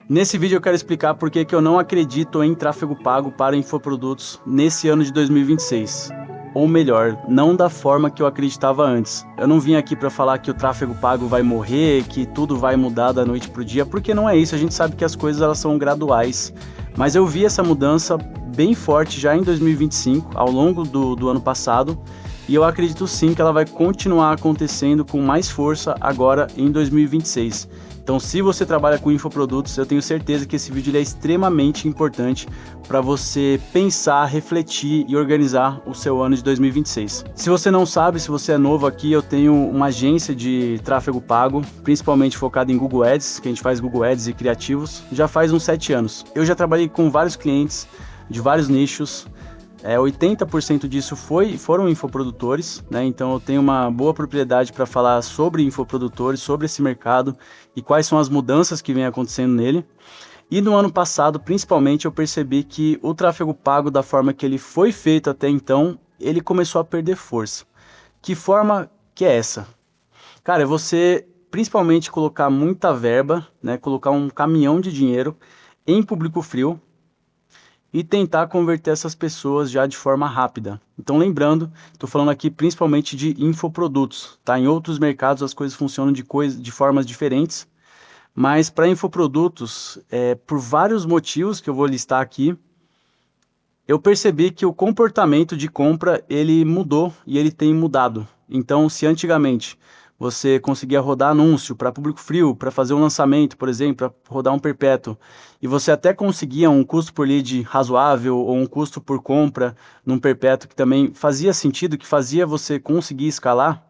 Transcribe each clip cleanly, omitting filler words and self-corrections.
Nesse vídeo eu quero explicar por que eu não acredito em tráfego pago para infoprodutos nesse ano de 2026. Ou melhor, não da forma que eu acreditava antes. Eu não vim aqui para falar que o tráfego pago vai morrer, que tudo vai mudar da noite para o dia, porque não é isso. A gente sabe que as coisas elas são graduais. Mas eu vi essa mudança bem forte já em 2025, ao longo do ano passado, e eu acredito sim que ela vai continuar acontecendo com mais força agora em 2026. Então, se você trabalha com infoprodutos, eu tenho certeza que esse vídeo ele é extremamente importante para você pensar, refletir e organizar o seu ano de 2026. Se você não sabe, se você é novo aqui, eu tenho uma agência de tráfego pago, principalmente focada em Google Ads, que a gente faz Google Ads e criativos, já faz uns 7 anos. Eu já trabalhei com vários clientes de vários nichos. 80% disso foram infoprodutores, né? Então eu tenho uma boa propriedade para falar sobre infoprodutores, sobre esse mercado e quais são as mudanças que vem acontecendo nele. E no ano passado, principalmente, eu percebi que o tráfego pago, da forma que ele foi feito até então, ele começou a perder força. Que forma que é essa? Cara, é você principalmente colocar muita verba, né? Colocar um caminhão de dinheiro em público frio e tentar converter essas pessoas já de forma rápida. Então, lembrando, estou falando aqui principalmente de infoprodutos, tá? Em outros mercados as coisas funcionam de formas diferentes, mas para infoprodutos, por vários motivos que eu vou listar aqui, eu percebi que o comportamento de compra ele mudou e ele tem mudado. Então, se antigamente você conseguia rodar anúncio para público frio, para fazer um lançamento, por exemplo, para rodar um perpétuo, e você até conseguia um custo por lead razoável ou um custo por compra num perpétuo que também fazia sentido, que fazia você conseguir escalar,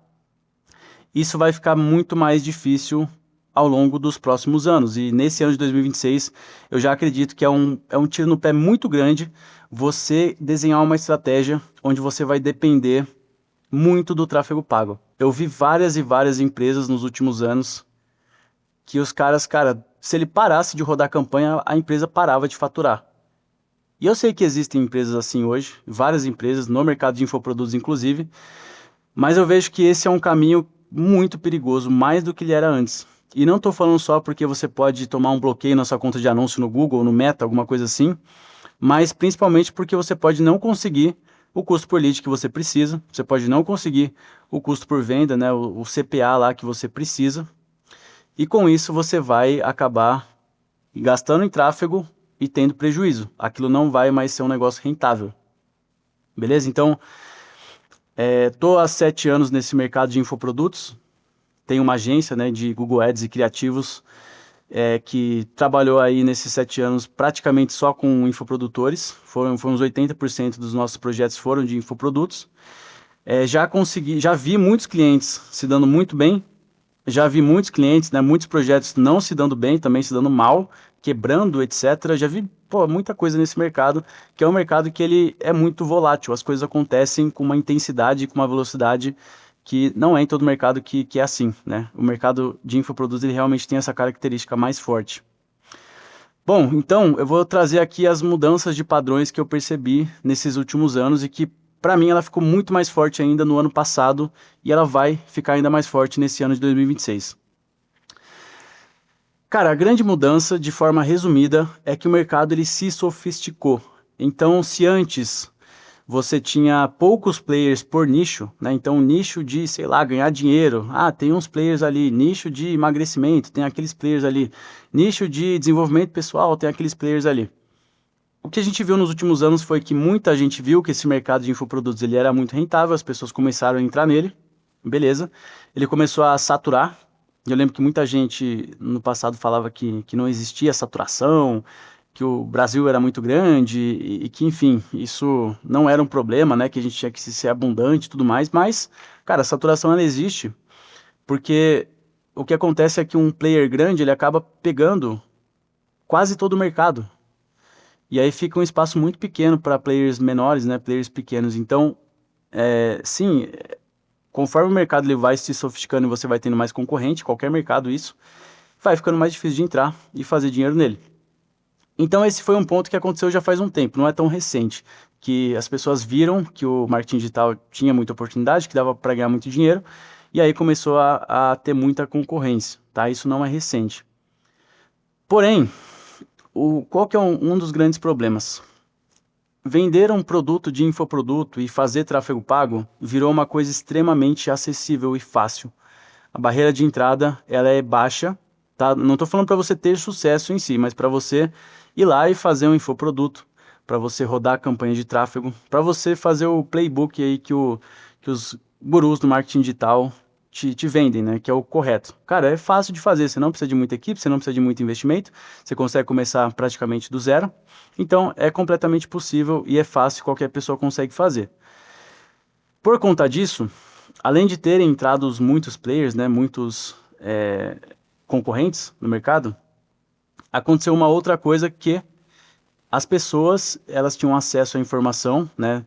isso vai ficar muito mais difícil ao longo dos próximos anos. E nesse ano de 2026, eu já acredito que é um tiro no pé muito grande você desenhar uma estratégia onde você vai depender muito do tráfego pago. Eu vi várias e várias empresas nos últimos anos que os caras, cara, se ele parasse de rodar campanha, a empresa parava de faturar. E eu sei que existem empresas assim hoje, várias empresas no mercado de infoprodutos inclusive, mas eu vejo que esse é um caminho muito perigoso, mais do que ele era antes. E não estou falando só porque você pode tomar um bloqueio na sua conta de anúncio no Google, no Meta, alguma coisa assim, mas principalmente porque você pode não conseguir o custo por lead que você precisa, você pode não conseguir o custo por venda, né, o CPA lá que você precisa, e com isso você vai acabar gastando em tráfego e tendo prejuízo. Aquilo não vai mais ser um negócio rentável. Beleza? Então, estou há 7 anos nesse mercado de infoprodutos, tenho uma agência, né, de Google Ads e criativos que trabalhou aí nesses 7 anos praticamente só com infoprodutores, foram uns 80% dos nossos projetos foram de infoprodutos. Já vi muitos clientes se dando muito bem, já vi muitos clientes, né, muitos projetos não se dando bem, também se dando mal, quebrando, etc. Já vi muita coisa nesse mercado, que é um mercado que ele é muito volátil, as coisas acontecem com uma intensidade, com uma velocidade que não é em todo mercado que é assim, né? O mercado de infoprodutos ele realmente tem essa característica mais forte. Bom, então eu vou trazer aqui as mudanças de padrões que eu percebi nesses últimos anos e que, para mim, ela ficou muito mais forte ainda no ano passado e ela vai ficar ainda mais forte nesse ano de 2026. Cara, a grande mudança, de forma resumida, é que o mercado ele se sofisticou. Então, se antes você tinha poucos players por nicho, né? Então, nicho de, sei lá, ganhar dinheiro. Ah, tem uns players ali, nicho de emagrecimento, tem aqueles players ali. Nicho de desenvolvimento pessoal, tem aqueles players ali. O que a gente viu nos últimos anos foi que muita gente viu que esse mercado de infoprodutos ele era muito rentável, as pessoas começaram a entrar nele, beleza. Ele começou a saturar. Eu lembro que muita gente no passado falava que não existia saturação, que o Brasil era muito grande e que, enfim, isso não era um problema, né? Que a gente tinha que ser abundante e tudo mais, mas, cara, a saturação ela existe porque o que acontece é que um player grande ele acaba pegando quase todo o mercado. E aí fica um espaço muito pequeno para players menores, né? Players pequenos. Então, sim, conforme o mercado ele vai se sofisticando e você vai tendo mais concorrente, qualquer mercado isso, vai ficando mais difícil de entrar e fazer dinheiro nele. Então esse foi um ponto que aconteceu já faz um tempo, não é tão recente, que as pessoas viram que o marketing digital tinha muita oportunidade, que dava para ganhar muito dinheiro, e aí começou a ter muita concorrência, tá? Isso não é recente. Porém, Qual que é um dos grandes problemas? Vender um produto de infoproduto e fazer tráfego pago virou uma coisa extremamente acessível e fácil. A barreira de entrada, ela é baixa, tá? Não estou falando para você ter sucesso em si, mas para você ir lá e fazer um infoproduto, para você rodar a campanha de tráfego, para você fazer o playbook aí que os gurus do marketing digital te vendem, né? Que é o correto. Cara, é fácil de fazer, você não precisa de muita equipe, você não precisa de muito investimento, você consegue começar praticamente do zero. Então, é completamente possível e é fácil, qualquer pessoa consegue fazer. Por conta disso, além de terem entrado muitos players, né, muitos concorrentes no mercado, aconteceu uma outra coisa que as pessoas elas tinham acesso à informação, né,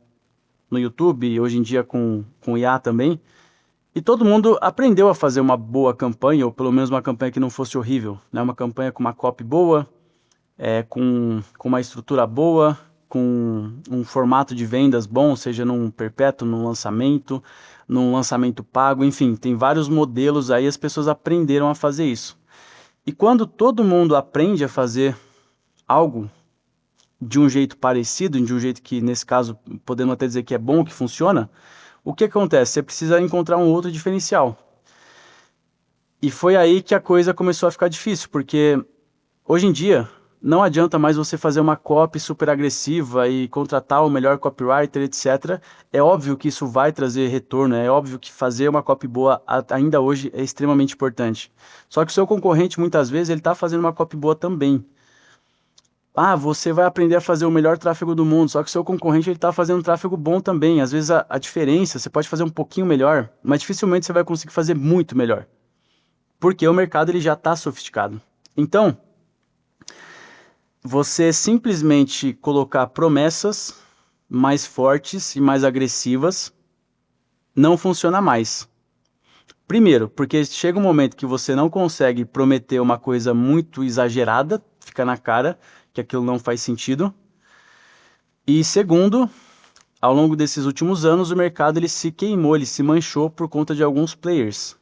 no YouTube, hoje em dia com IA também, e todo mundo aprendeu a fazer uma boa campanha, ou pelo menos uma campanha que não fosse horrível, né, uma campanha com uma copy boa, com uma estrutura boa, com um formato de vendas bom, seja num perpétuo, num lançamento pago, enfim, tem vários modelos aí, as pessoas aprenderam a fazer isso. E quando todo mundo aprende a fazer algo de um jeito parecido, de um jeito que, nesse caso, podemos até dizer que é bom, que funciona, o que acontece? Você precisa encontrar um outro diferencial. E foi aí que a coisa começou a ficar difícil, porque hoje em dia não adianta mais você fazer uma copy super agressiva e contratar o melhor copywriter, etc. É óbvio que isso vai trazer retorno, é óbvio que fazer uma copy boa ainda hoje é extremamente importante. Só que o seu concorrente, muitas vezes, ele está fazendo uma copy boa também. Ah, você vai aprender a fazer o melhor tráfego do mundo, só que o seu concorrente está fazendo um tráfego bom também. Às vezes a diferença, você pode fazer um pouquinho melhor, mas dificilmente você vai conseguir fazer muito melhor. Porque o mercado ele já está sofisticado. Então, você simplesmente colocar promessas mais fortes e mais agressivas não funciona mais. Primeiro, porque chega um momento que você não consegue prometer uma coisa muito exagerada, fica na cara que aquilo não faz sentido. E segundo, ao longo desses últimos anos, o mercado ele se queimou, ele se manchou por conta de alguns players.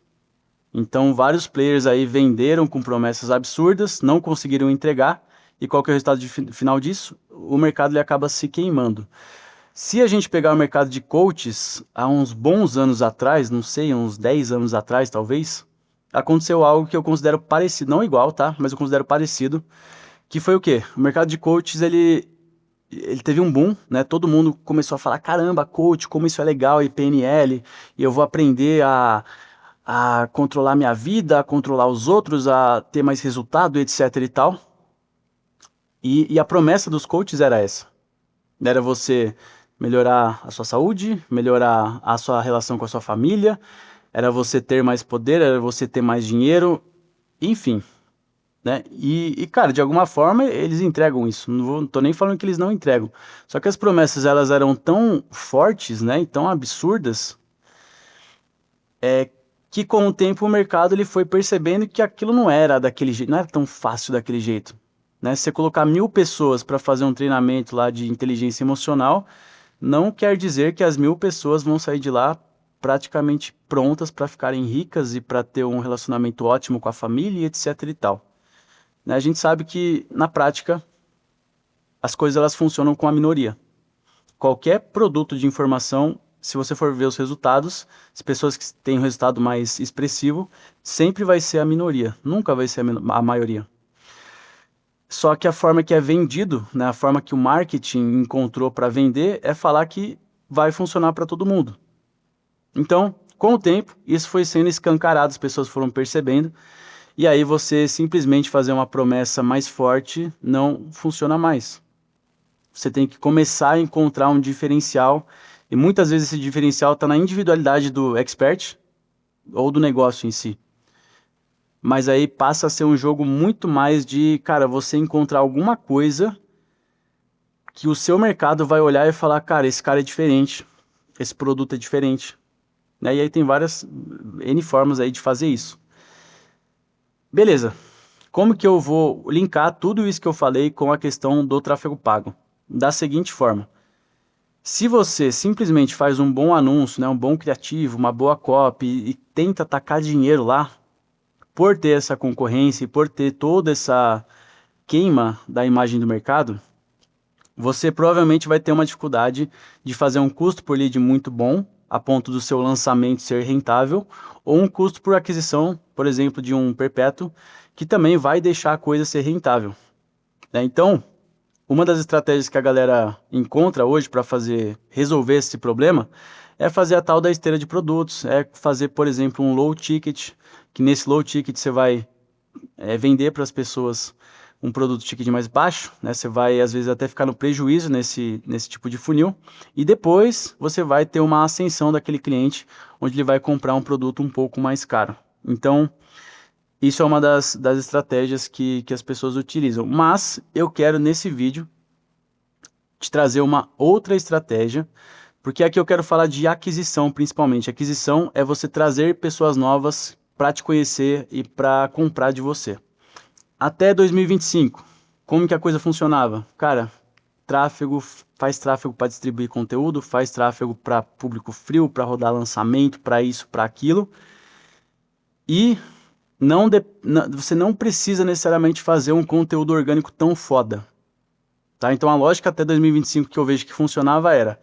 Então, vários players aí venderam com promessas absurdas, não conseguiram entregar. E qual que é o resultado final disso? O mercado ele acaba se queimando. Se a gente pegar o mercado de coaches, há uns bons anos atrás, não sei, uns 10 anos atrás talvez, aconteceu algo que eu considero parecido, não igual, tá? Mas eu considero parecido, que foi o quê? O mercado de coaches, ele teve um boom, né? Todo mundo começou a falar, caramba, coach, como isso é legal, e PNL, e eu vou aprender a controlar minha vida, a controlar os outros, a ter mais resultado, etc e tal. E a promessa dos coaches era essa. Era você melhorar a sua saúde, melhorar a sua relação com a sua família, era você ter mais poder, era você ter mais dinheiro, enfim, né? Cara, de alguma forma eles entregam isso. Não tô nem falando que eles não entregam. Só que as promessas elas eram tão fortes, né, e tão absurdas, que com o tempo o mercado ele foi percebendo que aquilo não era daquele jeito, não era tão fácil daquele jeito. Né? Se você colocar 1000 pessoas para fazer um treinamento lá de inteligência emocional, não quer dizer que as 1000 pessoas vão sair de lá praticamente prontas para ficarem ricas e para ter um relacionamento ótimo com a família, etc e tal. Né? A gente sabe que, na prática, as coisas elas funcionam com a minoria. Qualquer produto de informação, se você for ver os resultados, as pessoas que têm um resultado mais expressivo, sempre vai ser a minoria, nunca vai ser a maioria. Só que a forma que é vendido, né, a forma que o marketing encontrou para vender é falar que vai funcionar para todo mundo. Então, com o tempo, isso foi sendo escancarado, as pessoas foram percebendo, e aí você simplesmente fazer uma promessa mais forte não funciona mais. Você tem que começar a encontrar um diferencial, e muitas vezes esse diferencial está na individualidade do expert ou do negócio em si. Mas aí passa a ser um jogo muito mais de, cara, você encontrar alguma coisa que o seu mercado vai olhar e falar, cara, esse cara é diferente, esse produto é diferente. Né? E aí tem várias N formas aí de fazer isso. Beleza, como que eu vou linkar tudo isso que eu falei com a questão do tráfego pago? Da seguinte forma, se você simplesmente faz um bom anúncio, né, um bom criativo, uma boa copy e tenta tacar dinheiro lá, por ter essa concorrência e por ter toda queima da imagem do mercado, você provavelmente vai ter uma dificuldade de fazer um custo por lead muito bom, a ponto do seu lançamento ser rentável, ou um custo por aquisição, por exemplo, de um perpétuo, que também vai deixar a coisa ser rentável, né? Então, uma das estratégias que a galera encontra hoje para resolver esse problema é fazer a tal da esteira de produtos, é fazer, por exemplo, um low ticket, que nesse low ticket você vai vender para as pessoas um produto ticket mais baixo, né? Você vai às vezes até ficar no prejuízo nesse tipo de funil, e depois você vai ter uma ascensão daquele cliente, onde ele vai comprar um produto um pouco mais caro. Então, isso é uma das estratégias que as pessoas utilizam. Mas eu quero nesse vídeo te trazer uma outra estratégia, porque aqui eu quero falar de aquisição principalmente. Aquisição é você trazer pessoas novas para te conhecer e para comprar de você. Até 2025, como que a coisa funcionava? Cara, faz tráfego para distribuir conteúdo, faz tráfego para público frio, para rodar lançamento, para isso, para aquilo. E você não precisa necessariamente fazer um conteúdo orgânico tão foda. Tá? Então a lógica até 2025 que eu vejo que funcionava era: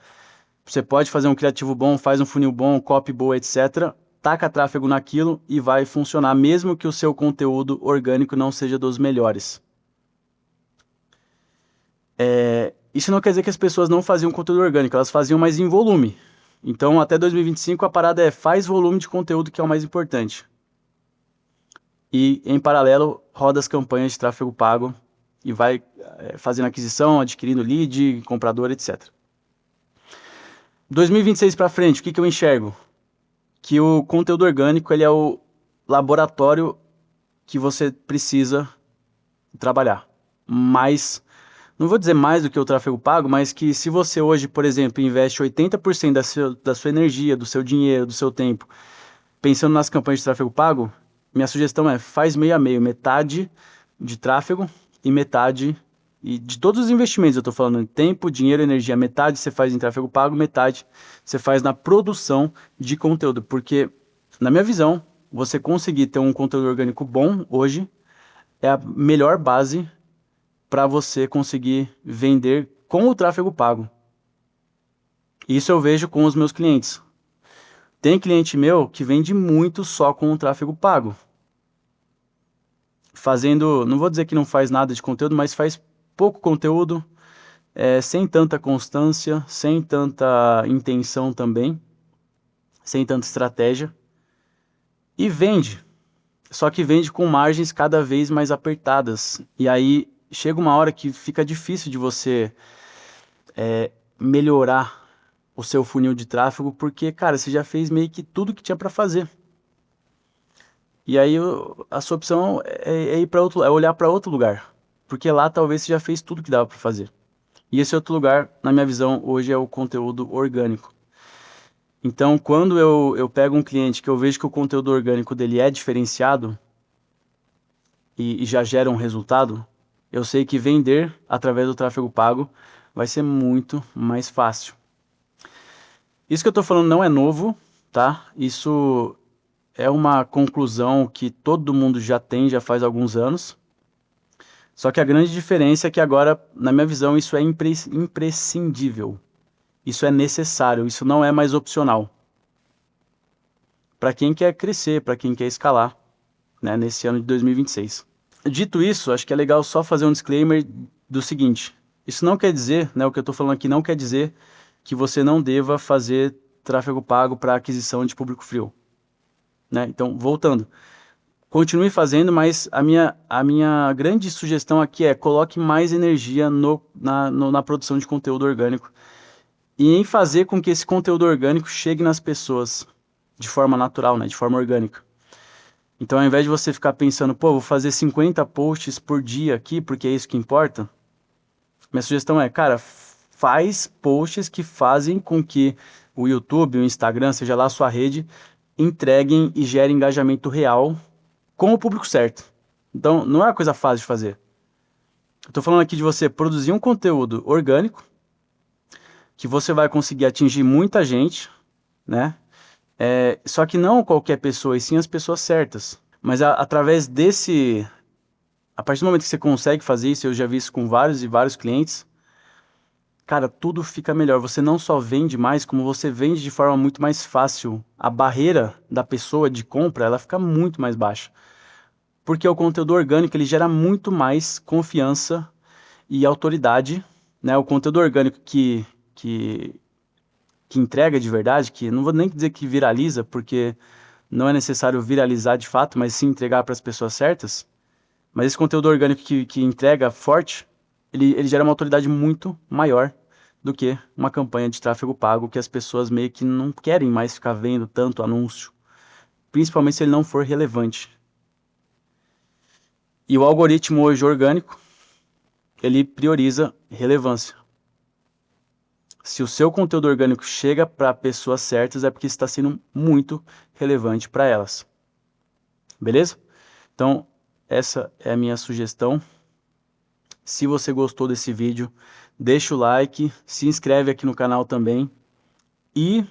você pode fazer um criativo bom, faz um funil bom, copy boa, etc. Taca tráfego naquilo e vai funcionar, mesmo que o seu conteúdo orgânico não seja dos melhores. Isso não quer dizer que as pessoas não faziam conteúdo orgânico, elas faziam mais em volume. Então até 2025 a parada é: faz volume de conteúdo, que é o mais importante. E em paralelo roda as campanhas de tráfego pago e vai fazendo aquisição, adquirindo lead, comprador, etc. 2026 para frente, o que eu enxergo? Que o conteúdo orgânico ele é o laboratório que você precisa trabalhar. Mas, não vou dizer mais do que o tráfego pago, mas que se você hoje, por exemplo, investe 80% da sua energia, do seu dinheiro, do seu tempo, pensando nas campanhas de tráfego pago, minha sugestão é: faz meio a meio, metade de tráfego e metade, e de todos os investimentos, eu estou falando em tempo, dinheiro, energia, metade você faz em tráfego pago, metade você faz na produção de conteúdo, porque, na minha visão, você conseguir ter um conteúdo orgânico bom hoje é a melhor base para você conseguir vender com o tráfego pago. Isso eu vejo com os meus clientes. Tem cliente meu que vende muito só com o tráfego pago. Não vou dizer que não faz nada de conteúdo, mas faz pouco conteúdo, sem tanta constância, sem tanta intenção também, sem tanta estratégia. E vende, só que vende com margens cada vez mais apertadas. E aí chega uma hora que fica difícil de você melhorar o seu funil de tráfego, porque, cara, você já fez meio que tudo que tinha para fazer. E aí a sua opção é olhar para outro lugar, porque lá talvez você já fez tudo que dava para fazer. E esse outro lugar, na minha visão, hoje é o conteúdo orgânico. Então, quando eu pego um cliente que eu vejo que o conteúdo orgânico dele é diferenciado e já gera um resultado, eu sei que vender através do tráfego pago vai ser muito mais fácil. Isso que eu estou falando não é novo, tá? Isso é uma conclusão que todo mundo já tem, já faz alguns anos. Só que a grande diferença é que agora, na minha visão, isso é imprescindível. Isso é necessário, isso não é mais opcional. Para quem quer crescer, para quem quer escalar, né, nesse ano de 2026. Dito isso, acho que é legal só fazer um disclaimer do seguinte: isso não quer dizer, né, o que eu estou falando aqui não quer dizer que você não deva fazer tráfego pago para aquisição de público frio, né? Então, voltando, continue fazendo, mas a minha grande sugestão aqui é: coloque mais energia na produção de conteúdo orgânico e em fazer com que esse conteúdo orgânico chegue nas pessoas de forma natural, né, de forma orgânica. Então, ao invés de você ficar pensando, vou fazer 50 posts por dia aqui, porque é isso que importa, minha sugestão é, cara, faz posts que fazem com que o YouTube, o Instagram, seja lá a sua rede, entreguem e gerem engajamento real com o público certo. Então, não é uma coisa fácil de fazer. Eu estou falando aqui de você produzir um conteúdo orgânico, que você vai conseguir atingir muita gente, né? Só que não qualquer pessoa, e sim as pessoas certas. Mas através desse A partir do momento que você consegue fazer isso, eu já vi isso com vários e vários clientes, cara, tudo fica melhor. Você não só vende mais, como você vende de forma muito mais fácil. A barreira da pessoa de compra, ela fica muito mais baixa. Porque o conteúdo orgânico, ele gera muito mais confiança e autoridade, né? O conteúdo orgânico que entrega de verdade, que não vou nem dizer que viraliza, porque não é necessário viralizar de fato, mas sim entregar para as pessoas certas. Mas esse conteúdo orgânico que entrega forte, ele gera uma autoridade muito maior do que uma campanha de tráfego pago que as pessoas meio que não querem mais ficar vendo tanto anúncio, principalmente se ele não for relevante. E o algoritmo hoje orgânico, ele prioriza relevância. Se o seu conteúdo orgânico chega para pessoas certas, é porque está sendo muito relevante para elas. Beleza? Então, essa é a minha sugestão. Se você gostou desse vídeo, deixa o like, se inscreve aqui no canal também. E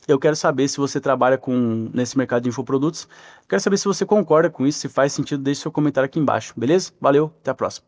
eu quero saber se você trabalha nesse mercado de infoprodutos. Quero saber se você concorda com isso, se faz sentido, deixe seu comentário aqui embaixo, beleza? Valeu, até a próxima.